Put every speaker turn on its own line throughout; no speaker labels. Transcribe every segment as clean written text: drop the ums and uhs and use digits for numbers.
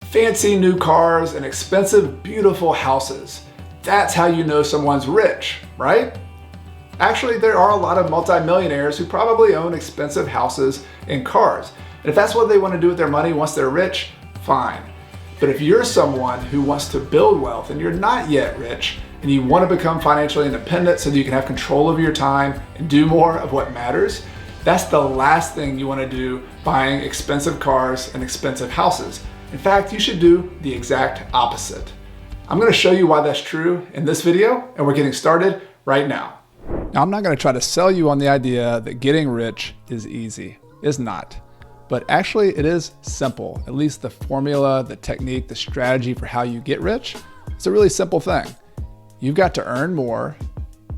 fancy new cars and expensive, beautiful houses. That's how you know someone's rich, right? Actually, there are a lot of multimillionaires who probably own expensive houses and cars. And if that's what they want to do with their money once they're rich, fine. But if you're someone who wants to build wealth and you're not yet rich and you want to become financially independent so that you can have control of your time and do more of what matters, that's the last thing you want to do buying expensive cars and expensive houses. In fact, you should do the exact opposite. I'm going to show you why that's true in this video, and we're getting started right now. Now, I'm not going to try to sell you on the idea that getting rich is easy. It's not. But actually, it is simple. At least the formula, the technique, the strategy for how you get rich, it's a really simple thing. You've got to earn more,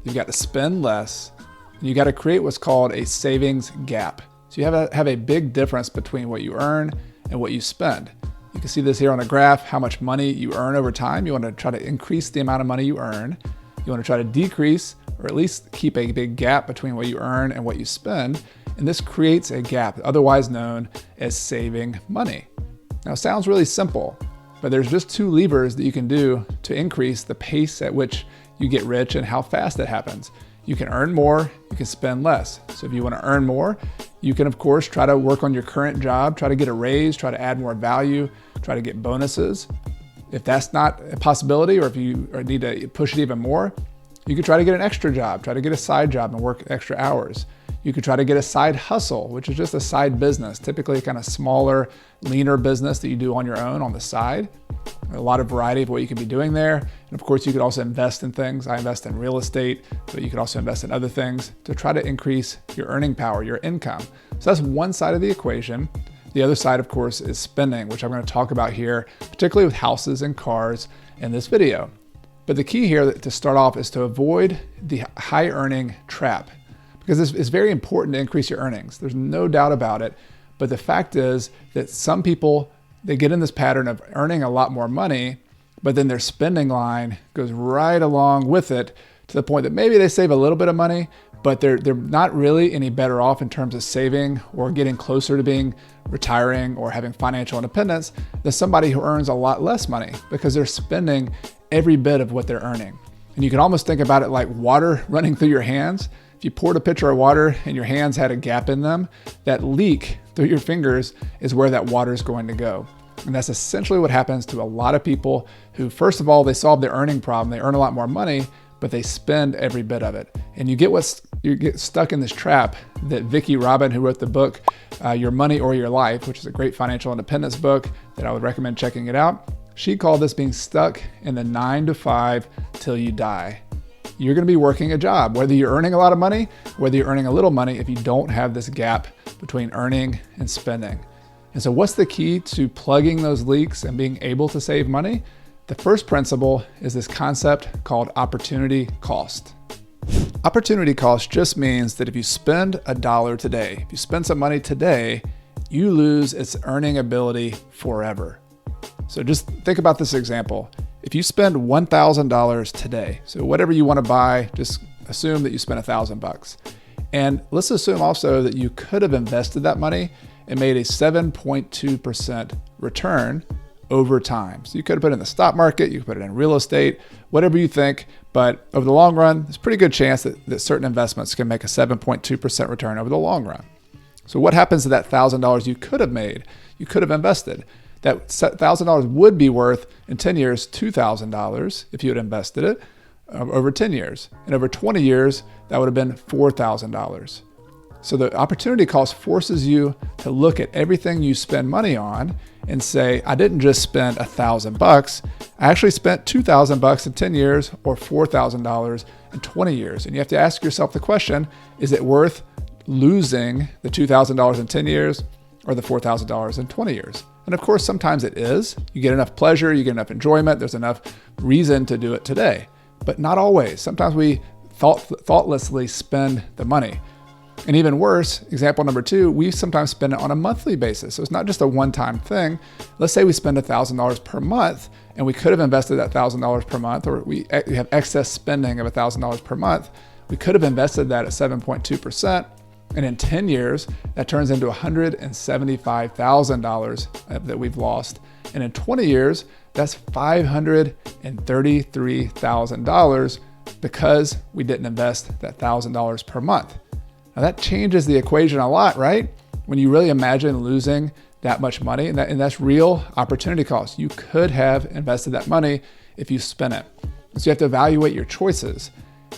you've got to spend less, and you got to create what's called a savings gap. So you have a big difference between what you earn and what you spend. You can see this here on a graph, how much money you earn over time. You want to try to increase the amount of money you earn. You want to try to decrease or at least keep a big gap between what you earn and what you spend. And this creates a gap, otherwise known as saving money. Now, it sounds really simple, but there's just two levers that you can do to increase the pace at which you get rich and how fast it happens. You can earn more, you can spend less. So if you want to earn more, you can of course try to work on your current job, try to get a raise, try to add more value, try to get bonuses. If that's not a possibility, or if you need to push it even more, you could try to get an extra job, try to get a side job and work extra hours. You could try to get a side hustle, which is just a side business, typically a kind of smaller, leaner business that you do on your own on the side. A lot of variety of what you could be doing there. And of course, you could also invest in things. I invest in real estate, but you could also invest in other things to try to increase your earning power, your income. So that's one side of the equation. The other side, of course, is spending, which I'm going to talk about here, particularly with houses and cars in this video. But the key here to start off is to avoid the high earning trap, because it's very important to increase your earnings. There's no doubt about it. But the fact is that some people, they get in this pattern of earning a lot more money, but then their spending line goes right along with it to the point that maybe they save a little bit of money, but they're not really any better off in terms of saving or getting closer to being retiring or having financial independence than somebody who earns a lot less money, because they're spending every bit of what they're earning. And you can almost think about it like water running through your hands. If you poured a pitcher of water and your hands had a gap in them, that leak through your fingers is where that water is going to go. And that's essentially what happens to a lot of people who, first of all, they solve their earning problem. They earn a lot more money, but they spend every bit of it. And you get stuck in this trap that Vicki Robin, who wrote the book, Your Money or Your Life, which is a great financial independence book that I would recommend checking it out. She called this being stuck in the 9 to 5 till you die. You're going to be working a job, whether you're earning a lot of money, whether you're earning a little money, if you don't have this gap between earning and spending. And so what's the key to plugging those leaks and being able to save money? The first principle is this concept called opportunity cost. Opportunity cost just means that if you spend $1 today, if you spend some money today, you lose its earning ability forever. So just think about this example. If you spend $1,000 today, so whatever you want to buy, just assume that you spent $1,000. And let's assume also that you could have invested that money and made a 7.2% return over time. So you could have put it in the stock market, you could put it in real estate, whatever you think, but over the long run, there's a pretty good chance that certain investments can make a 7.2% return over the long run. So what happens to that $1,000 you could have made, you could have invested? That $1,000 would be worth in 10 years $2,000 if you had invested it over 10 years. And over 20 years, that would have been $4,000. So the opportunity cost forces you to look at everything you spend money on and say, I didn't just spend $1,000, I actually spent $2,000 in 10 years or $4,000 in 20 years. And you have to ask yourself the question, is it worth losing the $2,000 in 10 years or the $4,000 in 20 years? And of course, sometimes it is. You get enough pleasure, you get enough enjoyment, there's enough reason to do it today. But not always. Sometimes we thoughtlessly spend the money. And even worse, example number 2, we sometimes spend it on a monthly basis. So it's not just a one-time thing. Let's say we spend $1,000 per month and we could have invested that $1,000 per month, or we have excess spending of $1,000 per month. We could have invested that at 7.2%. And in 10 years, that turns into $175,000 that we've lost And in 20 years, that's $533,000 because we didn't invest that $1,000 per month. Now that changes the equation a lot, right? When you really imagine losing that much money, and that's real opportunity cost. You could have invested that money if you spent it. So you have to evaluate your choices.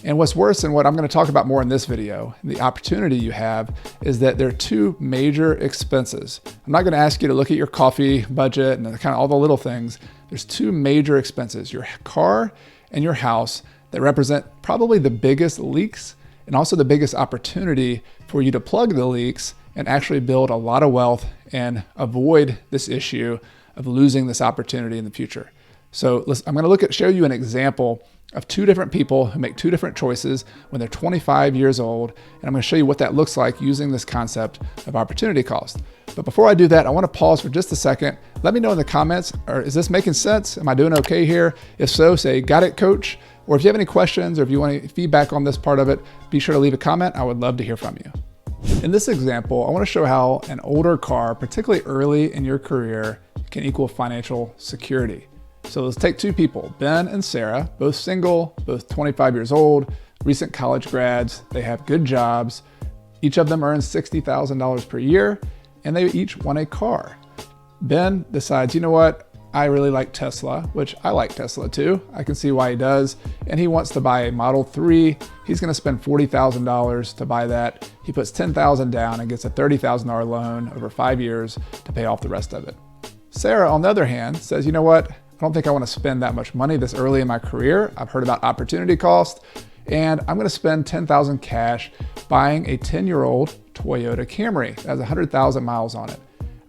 And what's worse, and what I'm going to talk about more in this video, the opportunity you have, is that there are two major expenses. I'm not going to ask you to look at your coffee budget and kind of all the little things. There's two major expenses, your car and your house, that represent probably the biggest leaks and also the biggest opportunity for you to plug the leaks and actually build a lot of wealth and avoid this issue of losing this opportunity in the future. So I'm going to show you an example of two different people who make two different choices when they're 25 years old. And I'm going to show you what that looks like using this concept of opportunity cost. But before I do that, I want to pause for just a second. Let me know in the comments, is this making sense? Am I doing okay here? If so, say, got it, coach. Or if you have any questions or if you want any feedback on this part of it, be sure to leave a comment. I would love to hear from you. In this example, I want to show how an older car, particularly early in your career, can equal financial security. So let's take two people, Ben and Sarah, both single, both 25 years old, recent college grads. They have good jobs. Each of them earns $60,000 per year, and they each want a car. Ben decides, you know what? I really like Tesla, which I like Tesla too. I can see why he does. And he wants to buy a Model 3. He's going to spend $40,000 to buy that. He puts $10,000 down and gets a $30,000 loan over 5 years to pay off the rest of it. Sarah, on the other hand, says, you know what? I don't think I want to spend that much money this early in my career. I've heard about opportunity cost, and I'm going to spend $10,000 cash buying a 10-year-old Toyota Camry that has 100,000 miles on it.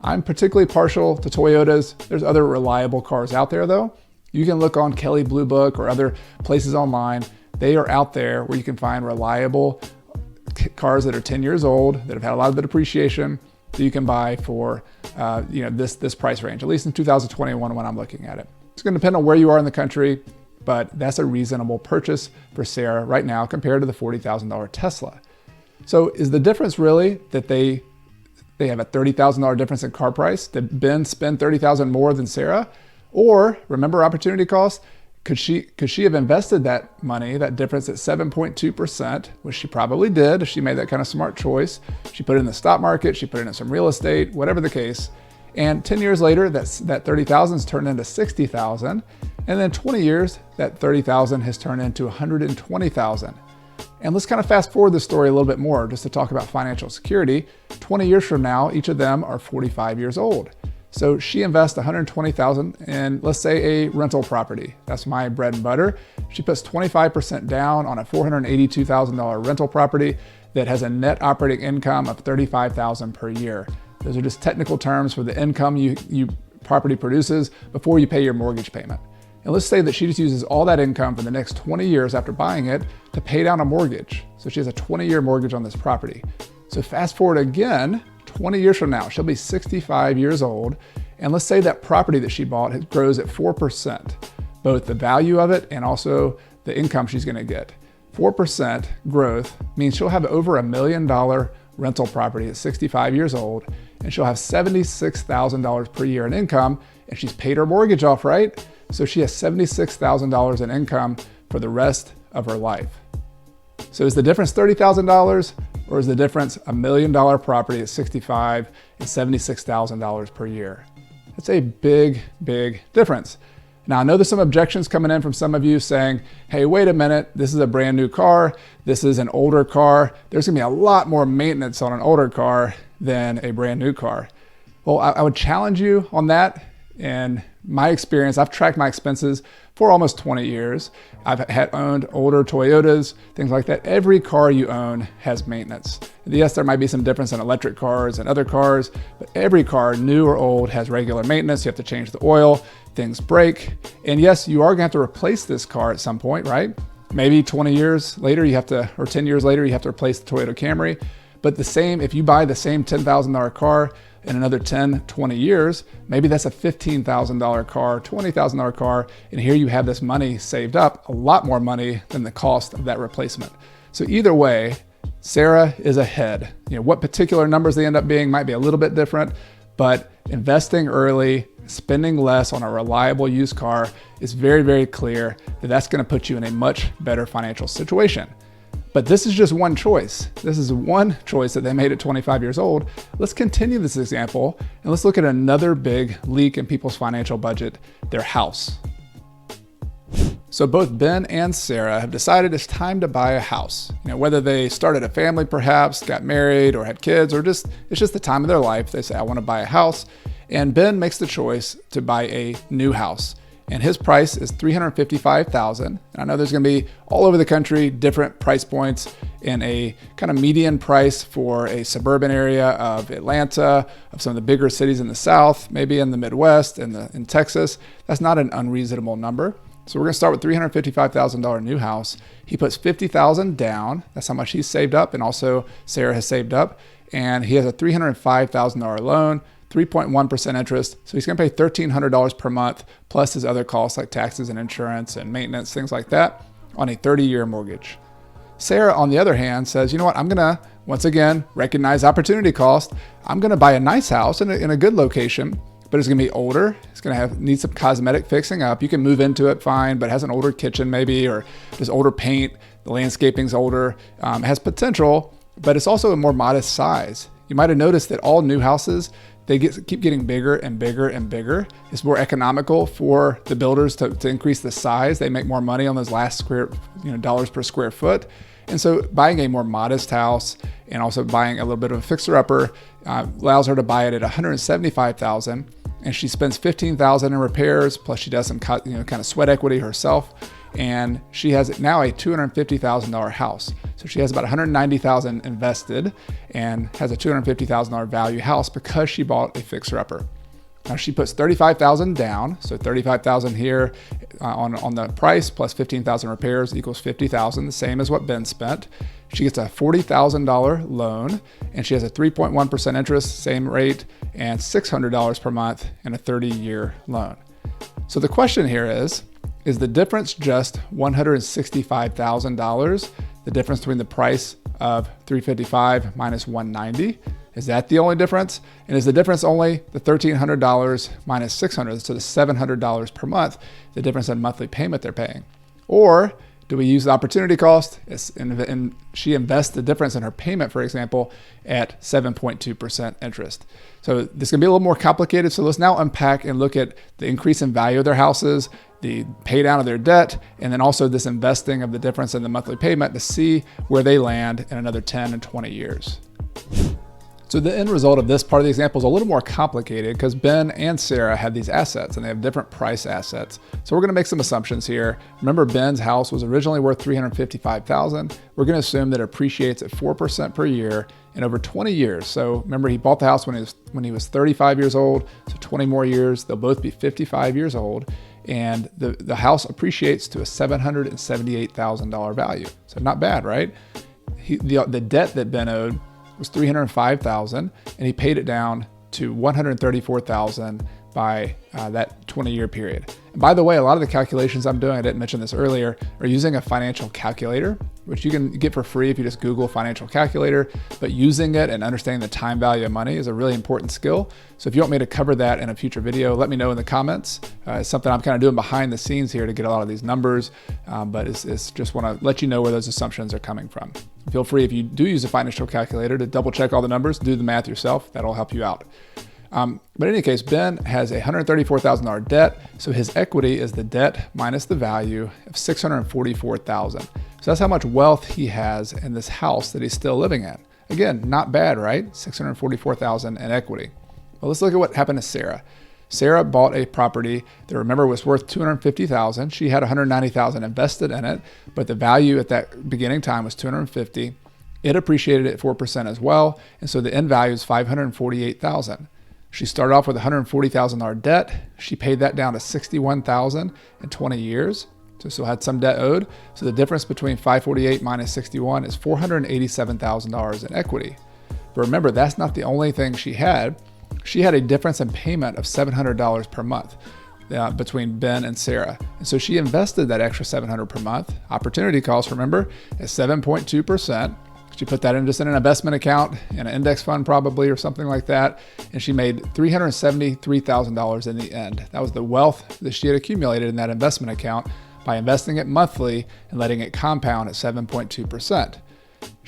I'm particularly partial to Toyotas. There's other reliable cars out there though. You can look on Kelley Blue Book or other places online. They are out there where you can find reliable cars that are 10 years old, that have had a lot of the depreciation, that you can buy for this price range, at least in 2021 when I'm looking at it. It's going to depend on where you are in the country, but that's a reasonable purchase for Sarah right now compared to the $40,000 Tesla. So is the difference really that they have a $30,000 difference in car price? Did Ben spend $30,000 more than Sarah? Or remember opportunity cost? Could she have invested that money, that difference at 7.2%, which she probably did if she made that kind of smart choice. She put it in the stock market, she put it in some real estate, whatever the case. And 10 years later, that $30,000 has turned into $60,000. And then 20 years, that $30,000 has turned into $120,000. And let's kind of fast forward the story a little bit more just to talk about financial security. 20 years from now, each of them are 45 years old. So she invests $120,000 in, let's say, a rental property. That's my bread and butter. She puts 25% down on a $482,000 rental property that has a net operating income of $35,000 per year. Those are just technical terms for the income you property produces before you pay your mortgage payment. And let's say that she just uses all that income for the next 20 years after buying it to pay down a mortgage. So she has a 20-year mortgage on this property. So fast forward again, 20 years from now, she'll be 65 years old. And let's say that property that she bought grows at 4%, both the value of it and also the income she's going to get. 4% growth means she'll have over $1 million rental property at 65 years old, and she'll have $76,000 per year in income, and she's paid her mortgage off, right? So she has $76,000 in income for the rest of her life. So is the difference $30,000 or is the difference $1 million property at 65 and $76,000 per year? That's a big, big difference. Now, I know there's some objections coming in from some of you saying, hey, wait a minute, this is a brand new car. This is an older car. There's gonna be a lot more maintenance on an older car than a brand new car. Well, I would challenge you on that. In my experience, I've tracked my expenses for almost 20 years. I've owned older Toyotas, things like that. Every car you own has maintenance. Yes, there might be some difference in electric cars and other cars, but every car, new or old, has regular maintenance. You have to change the oil, things break. And yes, you are gonna have to replace this car at some point, right? Maybe 20 years later, or 10 years later, you have to replace the Toyota Camry. But if you buy the same $10,000 car in another 10, 20 years, maybe that's a $15,000 car, $20,000 car, and here you have this money saved up, a lot more money than the cost of that replacement. So either way, Sarah is ahead. What particular numbers they end up being might be a little bit different, but investing early spending less on a reliable used car is very, very clear that that's going to put you in a much better financial situation. But this is just one choice. This is one choice that they made at 25 years old. Let's continue this example and let's look at another big leak in people's financial budget, their house. So both Ben and Sarah have decided it's time to buy a house. Whether they started a family perhaps, got married or had kids, or it's just the time of their life. They say, I want to buy a house. And Ben makes the choice to buy a new house. And his price is $355,000. And I know there's going to be all over the country different price points in a kind of median price for a suburban area of Atlanta, of some of the bigger cities in the South, maybe in the Midwest, in Texas. That's not an unreasonable number. So we're going to start with $355,000 new house. He puts $50,000 down. That's how much he's saved up, and also Sarah has saved up. And he has a $305,000 loan, 3.1% interest. So he's going to pay $1,300 per month, plus his other costs like taxes and insurance and maintenance, things like that, on a 30-year mortgage. Sarah, on the other hand, says, you know what, I'm going to, once again, recognize opportunity cost. I'm going to buy a nice house in a good location, but it's going to be older. It's going to need some cosmetic fixing up. You can move into it fine, but it has an older kitchen maybe, or just older paint. The landscaping's older. It has potential, but it's also a more modest size. You might have noticed that all new houses, they keep getting bigger and bigger and bigger. It's more economical for the builders to increase the size. They make more money on those last dollars per square foot. And so buying a more modest house and also buying a little bit of a fixer-upper allows her to buy it at $175,000, and she spends $15,000 in repairs, plus she does some kind of sweat equity herself, and she has now a $250,000 house. So she has about $190,000 invested and has a $250,000 value house because she bought a fixer-upper. Now she puts $35,000 down, so $35,000 here on the price plus $15,000 repairs equals $50,000, the same as what Ben spent. She gets a $40,000 loan, and she has a 3.1% interest, same rate, and $600 per month in a 30-year loan. So the question here is the difference just $165,000, the difference between the price of $355 minus $190? Is that the only difference? And is the difference only the $1,300 minus $600, so the $700 per month, the difference in monthly payment they're paying? Or do we use the opportunity cost and she invests the difference in her payment, for example, at 7.2% interest? So this can be a little more complicated. So let's now unpack and look at the increase in value of their houses, the pay down of their debt, and then also this investing of the difference in the monthly payment to see where they land in another 10 and 20 years. So the end result of this part of the example is a little more complicated because Ben and Sarah had these assets and they have different price assets. So we're going to make some assumptions here. Remember, Ben's house was originally worth $355,000. We're going to assume that it appreciates at 4% per year in over 20 years. So remember, he bought the house when he was 35 years old. So 20 more years, they'll both be 55 years old. And the house appreciates to a $778,000 value. So not bad, right? The debt that Ben owed was $305,000, and he paid it down to $134,000 by that 20-year period. And by the way, a lot of the calculations I'm doing, I didn't mention this earlier, are using a financial calculator, which you can get for free if you just Google financial calculator, but using it and understanding the time value of money is a really important skill. So if you want me to cover that in a future video, let me know in the comments. It's something I'm kind of doing behind the scenes here to get a lot of these numbers, but it's just want to let you know where those assumptions are coming from. Feel free, if you do use a financial calculator, to double check all the numbers, do the math yourself. That'll help you out. But in any case, Ben has a $134,000 debt. So his equity is the debt minus the value of $644,000. So that's how much wealth he has in this house that he's still living in. Again, not bad, right? $644,000 in equity. Well, let's look at what happened to Sarah. Sarah bought a property that, remember, was worth $250,000. She had $190,000 invested in it, but the value at that beginning time was $250,000. It appreciated at 4% as well, and so the end value is $548,000. She started off with a $140,000 debt. She paid that down to $61,000 in 20 years. So still had some debt owed. So the difference between $548 minus 61 is $487,000 in equity. But remember, that's not the only thing she had. She had a difference in payment of $700 per month between Ben and Sarah. And so she invested that extra $700 per month. Opportunity cost, remember, is 7.2%. She put that in just in an investment account, in an index fund probably, or something like that. And she made $373,000 in the end. That was the wealth that she had accumulated in that investment account by investing it monthly and letting it compound at 7.2%.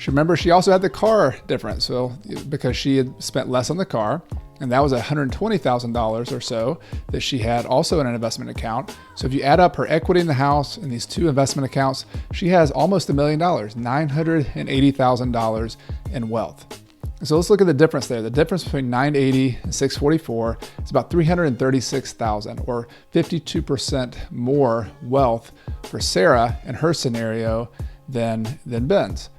Remember, she also had the car difference. So because she had spent less on the car, and that was $120,000 or so that she had also in an investment account. So if you add up her equity in the house and these two investment accounts, she has almost $1 million, $980,000 in wealth. So let's look at the difference there. The difference between 980 and 644 is about 336,000, or 52% more wealth for Sarah in her scenario than Ben's.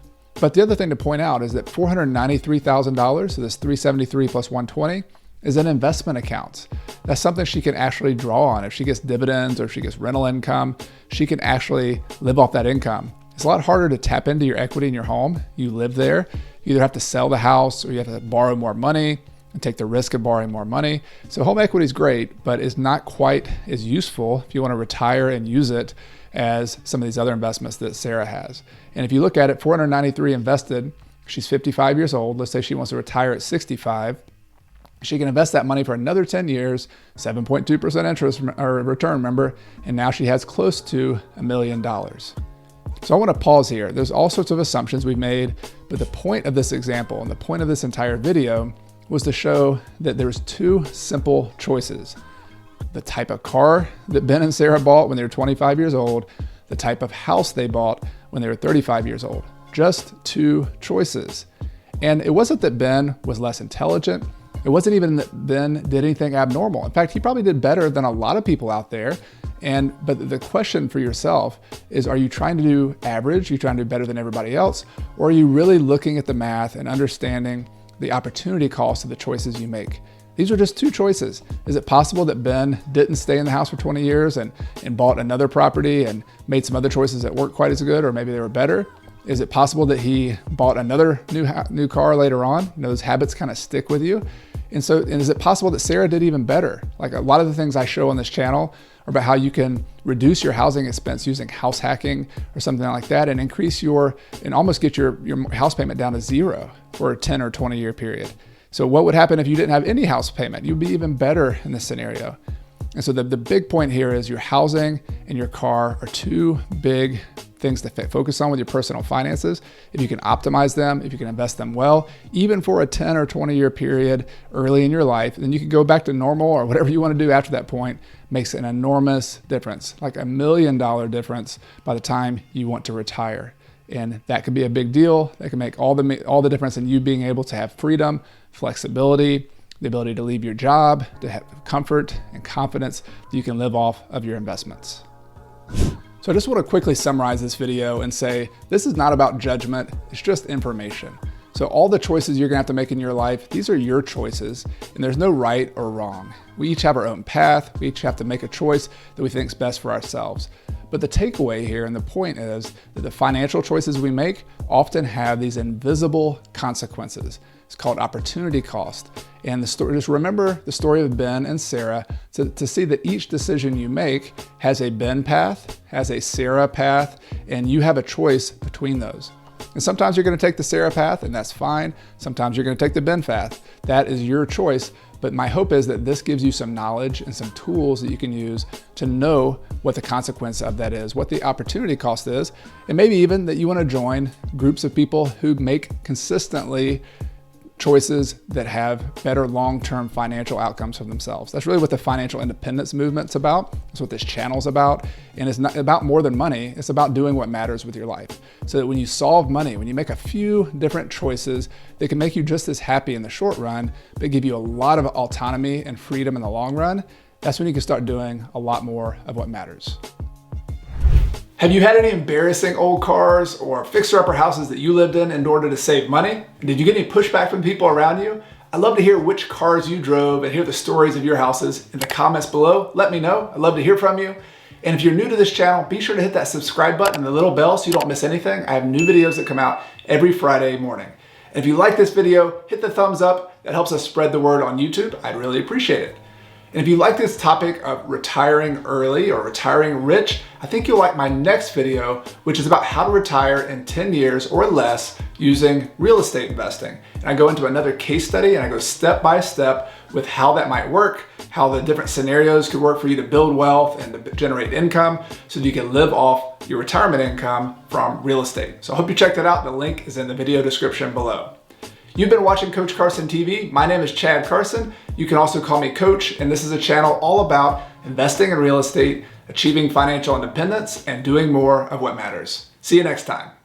But the other thing to point out is that $493,000, so this 373 plus 120, is in investment accounts. That's something she can actually draw on. If she gets dividends or if she gets rental income, she can actually live off that income. It's a lot harder to tap into your equity in your home. You live there. You either have to sell the house or you have to borrow more money and take the risk of borrowing more money. So home equity is great, but it's not quite as useful if you want to retire and use it as some of these other investments that Sarah has. And if you look at it, 493 invested, she's 55 years old. Let's say she wants to retire at 65. She can invest that money for another 10 years, 7.2% interest or return, remember, and now she has close to $1 million. So I want to pause here. There's all sorts of assumptions we've made, but the point of this example and the point of this entire video was to show that there's two simple choices. The type of car that Ben and Sarah bought when they were 25 years old, the type of house they bought when they were 35 years old. Just two choices. And it wasn't that Ben was less intelligent. It wasn't even that Ben did anything abnormal. In fact, he probably did better than a lot of people out there. But the question for yourself is, are you trying to do average? Are you trying to do better than everybody else? Or are you really looking at the math and understanding the opportunity cost of the choices you make? These are just two choices. Is it possible that Ben didn't stay in the house for 20 years and bought another property and made some other choices that weren't quite as good, or maybe they were better? Is it possible that he bought another new car later on? You know, those habits kind of stick with you. And is it possible that Sarah did even better? Like a lot of the things I show on this channel are about how you can reduce your housing expense using house hacking or something like that, and increase and almost get your house payment down to zero for a 10 or 20 year period. So what would happen if you didn't have any house payment? You'd be even better in this scenario. And so the big point here is your housing and your car are two big things to focus on with your personal finances. If you can optimize them, if you can invest them well, even for a 10 or 20 year period early in your life, then you can go back to normal or whatever you want to do after that point. Makes an enormous difference, like $1 million difference by the time you want to retire. And that could be a big deal. That can make all the difference in you being able to have freedom, flexibility, the ability to leave your job, to have comfort and confidence that you can live off of your investments. So I just want to quickly summarize this video and say, this is not about judgment, it's just information. So all the choices you're gonna have to make in your life, these are your choices, and there's no right or wrong. We each have our own path, we each have to make a choice that we think is best for ourselves. But the takeaway here and the point is that the financial choices we make often have these invisible consequences. It's called opportunity cost. And just remember the story of Ben and Sarah to see that each decision you make has a Ben path, has a Sarah path, and you have a choice between those. And sometimes you're going to take the Sarah path, and that's fine. Sometimes you're going to take the Ben path. That is your choice. But my hope is that this gives you some knowledge and some tools that you can use to know what the consequence of that is, what the opportunity cost is, and maybe even that you want to join groups of people who make consistently choices that have better long-term financial outcomes for themselves. That's really what the financial independence movement's about. That's what this channel's about. And it's not about more than money. It's about doing what matters with your life. So that when you solve money, when you make a few different choices that can make you just as happy in the short run, but give you a lot of autonomy and freedom in the long run, that's when you can start doing a lot more of what matters. Have you had any embarrassing old cars or fixer-upper houses that you lived in order to save money? Did you get any pushback from people around you? I'd love to hear which cars you drove and hear the stories of your houses in the comments below. Let me know. I'd love to hear from you. And if you're new to this channel, be sure to hit that subscribe button and the little bell so you don't miss anything. I have new videos that come out every Friday morning. And if you like this video, hit the thumbs up. That helps us spread the word on YouTube. I'd really appreciate it. And if you like this topic of retiring early or retiring rich, I think you'll like my next video, which is about how to retire in 10 years or less using real estate investing. And I go into another case study and I go step by step with how that might work, how the different scenarios could work for you to build wealth and to generate income so that you can live off your retirement income from real estate. So I hope you check that out. The link is in the video description below. You've been watching Coach Carson TV. My name is Chad Carson. You can also call me Coach, and this is a channel all about investing in real estate, achieving financial independence, and doing more of what matters. See you next time.